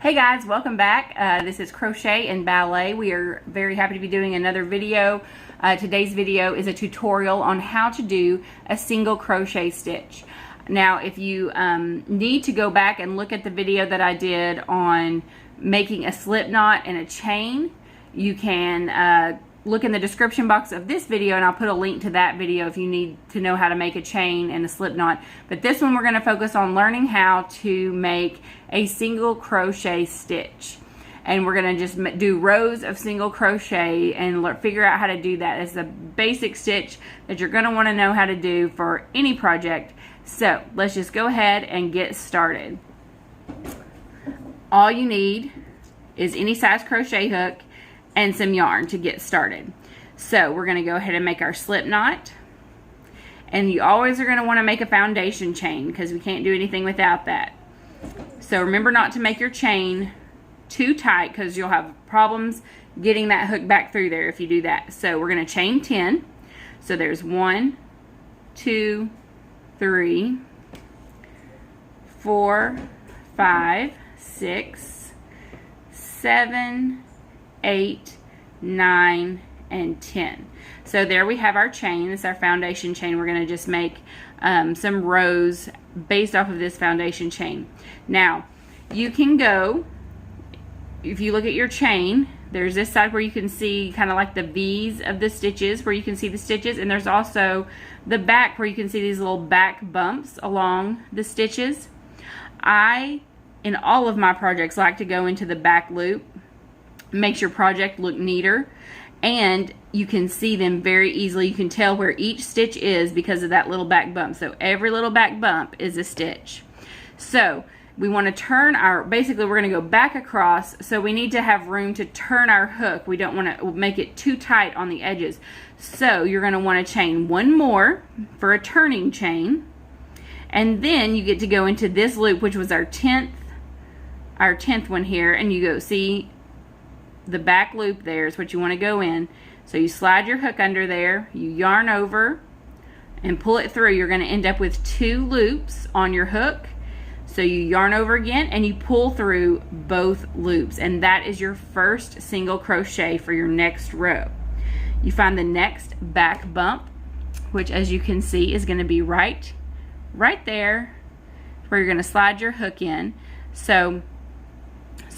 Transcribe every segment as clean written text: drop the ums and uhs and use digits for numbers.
Hey guys, welcome back. This is Crochet and Ballet. We are very happy to be doing another video. Today's video is a tutorial on how to do a single crochet stitch. Now, if you need to go back and look at the video that I did on making a slip knot and a chain, you can look in the description box of this video and I'll put a link to that video if you need to know how to make a chain and a slip knot. But this one we're going to focus on learning how to make a single crochet stitch. And we're going to just do rows of single crochet and figure out how to do that. It's the basic stitch that you're going to want to know how to do for any project. So let's just go ahead and get started. All you need is any size crochet hook and some yarn to get started. So we're going to go ahead and make our slip knot, and you always are going to want to make a foundation chain because we can't do anything without that. So remember not to make your chain too tight because you'll have problems getting that hook back through there if you do that. So we're going to chain 10. So there's 1, 2, 3, 4, 5, 6, 7, 8, 9, and 10. So there we have our chain. It's our foundation chain. We're going to just make some rows based off of this foundation chain. Now, you can go, if you look at your chain, there's this side where you can see kind of like the V's of the stitches, where you can see the stitches, and there's also the back where you can see these little back bumps along the stitches. I, in all of my projects, like to go into the back loop. Makes your project look neater, and you can see them very easily. You can tell where each stitch is because of that little back bump. So every little back bump is a stitch. So we want to turn our, basically we're going to go back across, so we need to have room to turn our hook. We don't want to make it too tight on the edges. So you're going to want to chain one more for a turning chain, and then you get to go into this loop, which was our 10th one here, and you go see the back loop there is what you want to go in. So you slide your hook under there, you yarn over and pull it through. You're going to end up with 2 loops on your hook. So you yarn over again and you pull through both loops, and that is your first single crochet for your next row. You find the next back bump, which as you can see is going to be right there where you're going to slide your hook in. So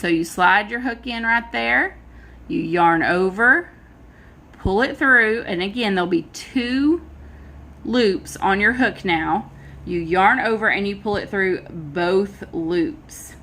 you slide your hook in right there, you yarn over, pull it through, and again there'll be 2 loops on your hook now. You yarn over and you pull it through both loops.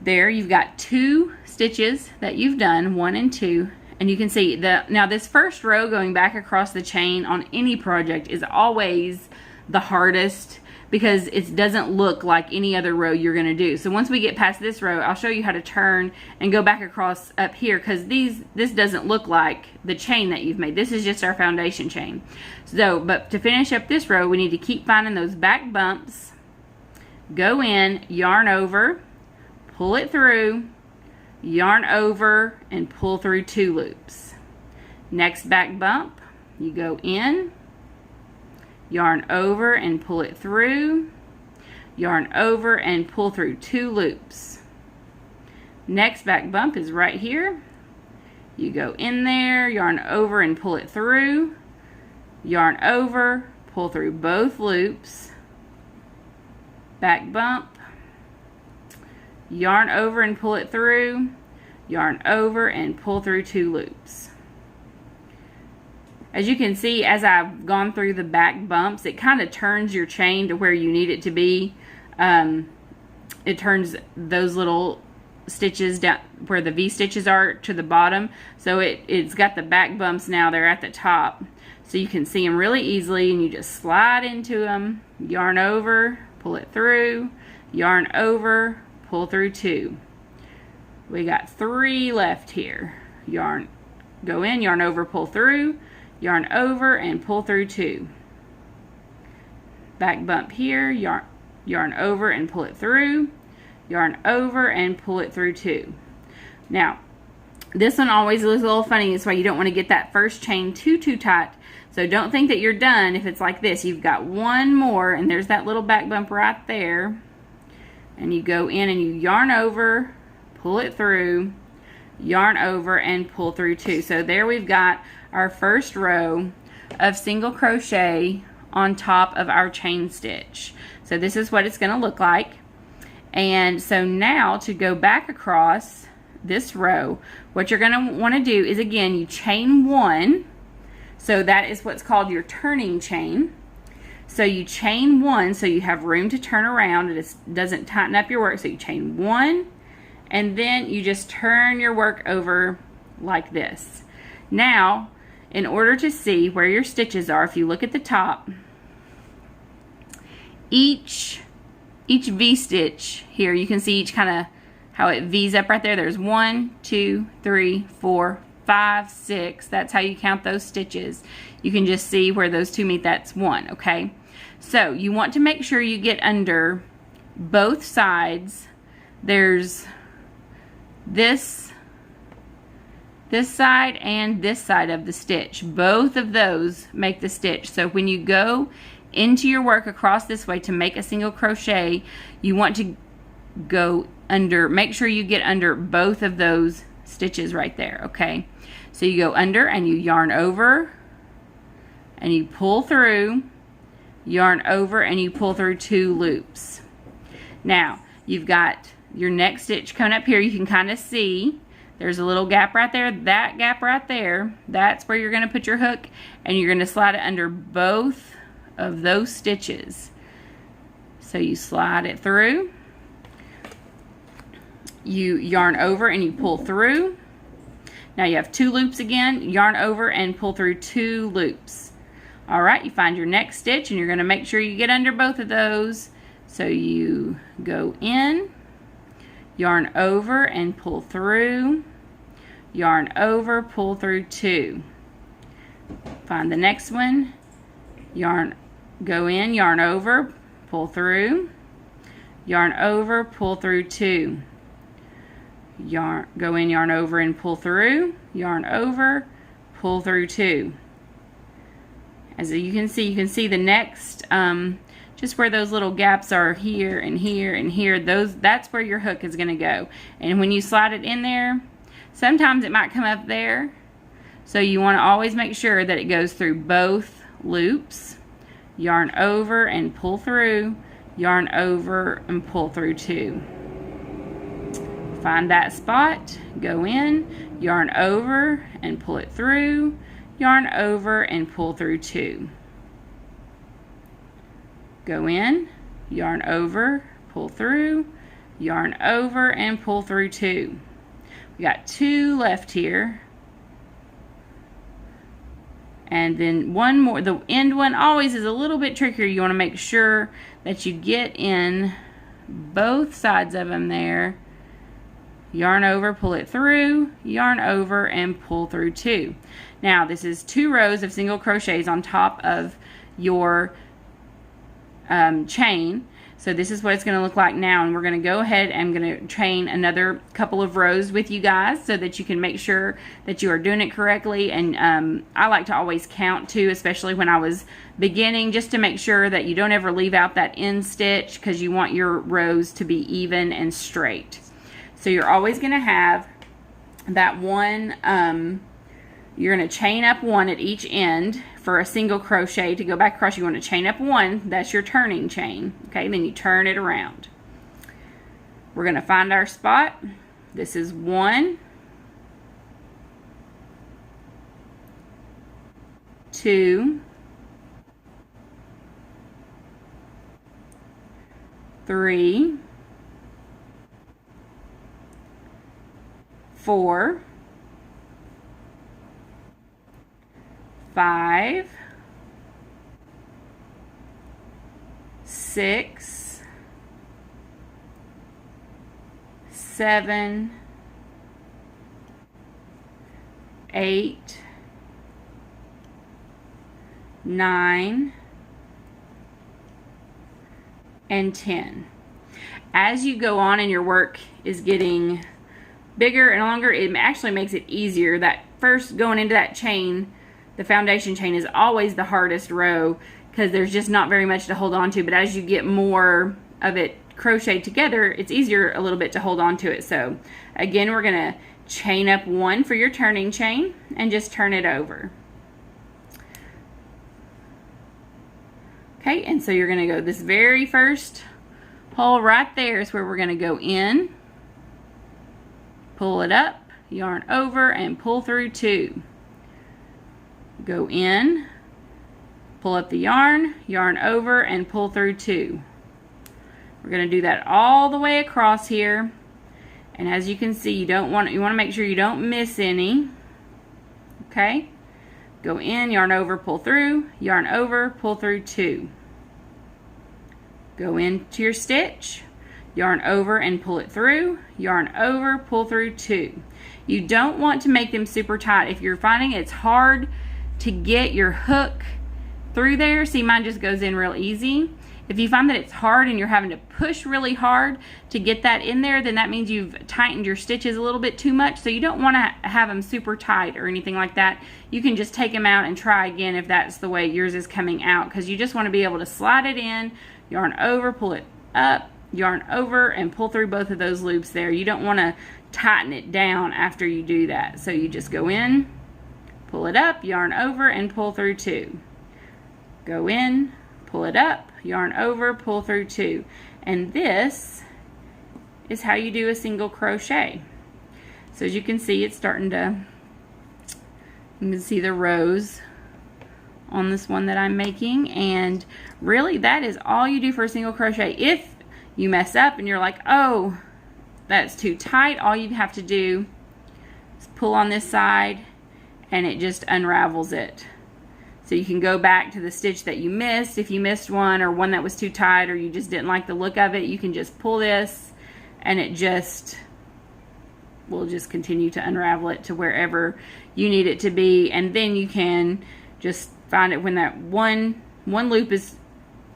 There you've got 2 stitches that you've done, 1 and 2, and you can see now this first row going back across the chain on any project is always the hardest, because it doesn't look like any other row you're going to do. So once we get past this row, I'll show you how to turn and go back across up here, because this doesn't look like the chain that you've made. This is just our foundation chain. So, but to finish up this row, we need to keep finding those back bumps, go in, yarn over, pull it through, yarn over, and pull through 2 loops. Next back bump, you go in, yarn over and pull it through, yarn over and pull through 2 loops. Next back bump is right here. You go in there, yarn over and pull it through, yarn over, pull through both loops, back bump, yarn over and pull it through, yarn over and pull through 2 loops. As you can see, as I've gone through the back bumps, it kind of turns your chain to where you need it to be. It turns those little stitches down where the V stitches are to the bottom. So it's got the back bumps now, they're at the top. So you can see them really easily, and you just slide into them, yarn over, pull it through, yarn over, pull through 2. We got 3 left here. Go in, yarn over, pull through, yarn over and pull through 2. Back bump here, yarn over and pull it through, yarn over and pull it through 2. Now, this one always looks a little funny. That's why you don't want to get that first chain too tight. So don't think that you're done if it's like this. You've got 1 more, and there's that little back bump right there. and you go in and you yarn over, pull it through, yarn over, and pull through 2. So there we've got our first row of single crochet on top of our chain stitch. So this is what it's going to look like. And so now to go back across this row, what you're going to want to do is, again, you chain 1. So that is what's called your turning chain. So you chain 1 so you have room to turn around and it doesn't tighten up your work. So you chain 1 and then you just turn your work over like this. Now, in order to see where your stitches are, if you look at the top, each V-stitch here, you can see each kind of how it V's up right there. There's 1, 2, 3, 4, 5, 6. That's how you count those stitches. You can just see where those two meet. That's 1, okay? So you want to make sure you get under both sides. There's this side and this side of the stitch. Both of those make the stitch. So when you go into your work across this way to make a single crochet, you want to go under, make sure you get under both of those stitches right there, okay? So you go under and you yarn over and you pull through, yarn over, and you pull through 2 loops. Now you've got your next stitch coming up here. You can kind of see there's a little gap right there. That gap right there, that's where you're going to put your hook, and you're going to slide it under both of those stitches. So you slide it through, you yarn over and you pull through. Now you have 2 loops again, yarn over and pull through 2 loops. Alright, you find your next stitch and you're going to make sure you get under both of those. So you go in, yarn over and pull through, yarn over, pull through 2. Find the next one, go in, yarn over, pull through, yarn over, pull through 2. Go in, yarn over and pull through, yarn over, pull through 2. As you can see the next, just where those little gaps are here and here and here, that's where your hook is going to go. And when you slide it in there, sometimes it might come up there. So you want to always make sure that it goes through both loops. Yarn over and pull through, yarn over and pull through 2. Find that spot, go in, yarn over and pull it through, yarn over and pull through 2. Go in, yarn over, pull through, yarn over and pull through 2. We got 2 left here. And then one more. The end one always is a little bit trickier. You want to make sure that you get in both sides of them there. Yarn over, pull it through, yarn over and pull through 2. Now this is 2 rows of single crochets on top of your chain. So this is what it's going to look like now, and we're going to go ahead and I'm going to chain another couple of rows with you guys so that you can make sure that you are doing it correctly. And I like to always count too, especially when I was beginning, just to make sure that you don't ever leave out that end stitch, because you want your rows to be even and straight. So you're always going to have that one, you're going to chain up 1 at each end for a single crochet. To go back across, you want to chain up 1. That's your turning chain. Okay, then you turn it around. We're going to find our spot. This is 1, 2, 3, 4, 5, 6, 7, 8, 9, and 10. As you go on and your work is getting bigger and longer, it actually makes it easier. That first going into that chain, the foundation chain, is always the hardest row because there's just not very much to hold on to. But as you get more of it crocheted together, it's easier a little bit to hold on to it. So again, we're going to chain up 1 for your turning chain and just turn it over. Okay, and so you're going to go this very first hole right there is where we're going to go in, pull it up, yarn over, and pull through 2. Go in, pull up the yarn, yarn over, and pull through 2. We're going to do that all the way across here. And as you can see, you want to make sure you don't miss any. Okay? Go in, yarn over, pull through, yarn over, pull through 2. Go into your stitch, yarn over and pull it through, yarn over, pull through 2. You don't want to make them super tight. If you're finding it's hard to get your hook through there, see, mine just goes in real easy. If you find that it's hard and you're having to push really hard to get that in there, then that means you've tightened your stitches a little bit too much. So you don't want to have them super tight or anything like that. You can just take them out and try again if that's the way yours is coming out, because you just want to be able to slide it in, yarn over, pull it up, yarn over, and pull through both of those loops there. You don't want to tighten it down after you do that. So you just go in, pull it up, yarn over, and pull through 2. Go in, pull it up, yarn over, pull through 2. And this is how you do a single crochet. So as you can see, it's starting to, you can see the rows on this one that I'm making, and really that is all you do for a single crochet. If you mess up and you're like, oh, that's too tight, all you have to do is pull on this side and it just unravels it. So you can go back to the stitch that you missed. If you missed one, or one that was too tight, or you just didn't like the look of it, you can just pull this and it just will just continue to unravel it to wherever you need it to be. And then you can just find it when that one loop is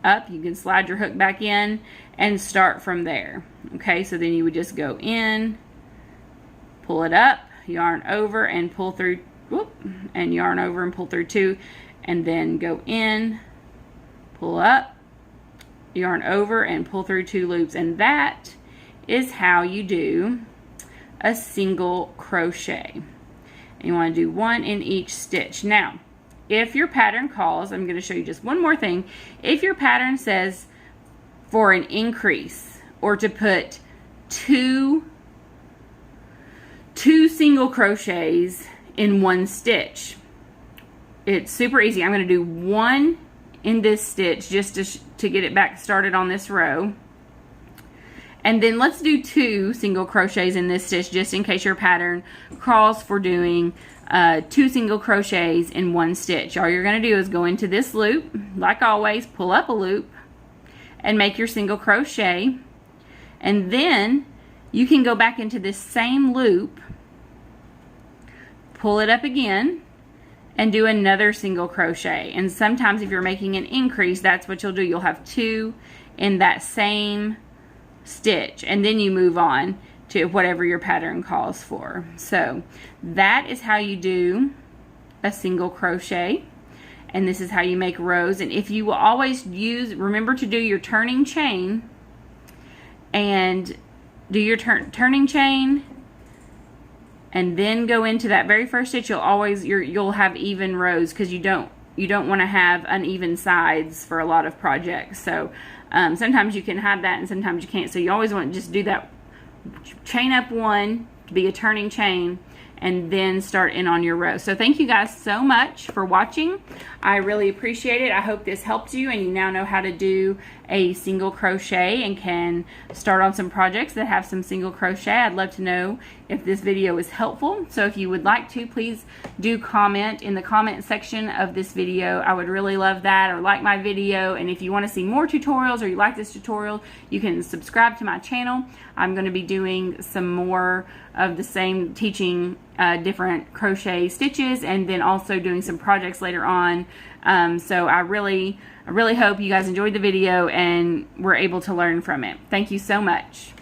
up, you can slide your hook back in and start from there. Okay, so then you would just go in, pull it up, yarn over, and pull through, whoop, and yarn over and pull through 2, and then go in, pull up, yarn over, and pull through 2 loops. And that is how you do a single crochet. And you want to do 1 in each stitch. Now, if your pattern calls, I'm going to show you just one more thing. If your pattern says for an increase, or to put two single crochets in 1 stitch, it's super easy. I'm going to do 1 in this stitch just to get it back started on this row. And then let's do 2 single crochets in this stitch just in case your pattern calls for doing 2 single crochets in 1 stitch. All you're going to do is go into this loop, like always, pull up a loop, and make your single crochet. And then you can go back into this same loop, pull it up again, and do another single crochet. And sometimes if you're making an increase, that's what you'll do. You'll have 2 in that same stitch, and then you move on to whatever your pattern calls for. So that is how you do a single crochet, and this is how you make rows. And if you will always remember to do your turning chain, and do your turning chain, and then go into that very first stitch, you'll have even rows, because you don't want to have uneven sides for a lot of projects. So sometimes you can have that and sometimes you can't. So you always want to just do that, chain up 1 to be a turning chain, and then start in on your row. So thank you guys so much for watching. I really appreciate it. I hope this helped you and you now know how to do a single crochet and can start on some projects that have some single crochet. I'd love to know if this video was helpful. So if you would like to, please do comment in the comment section of this video. I would really love that, or like my video. And if you want to see more tutorials, or you like this tutorial, you can subscribe to my channel. I'm going to be doing some more of the same, teaching different crochet stitches, and then also doing some projects later on. So I really hope you guys enjoyed the video and were able to learn from it. Thank you so much.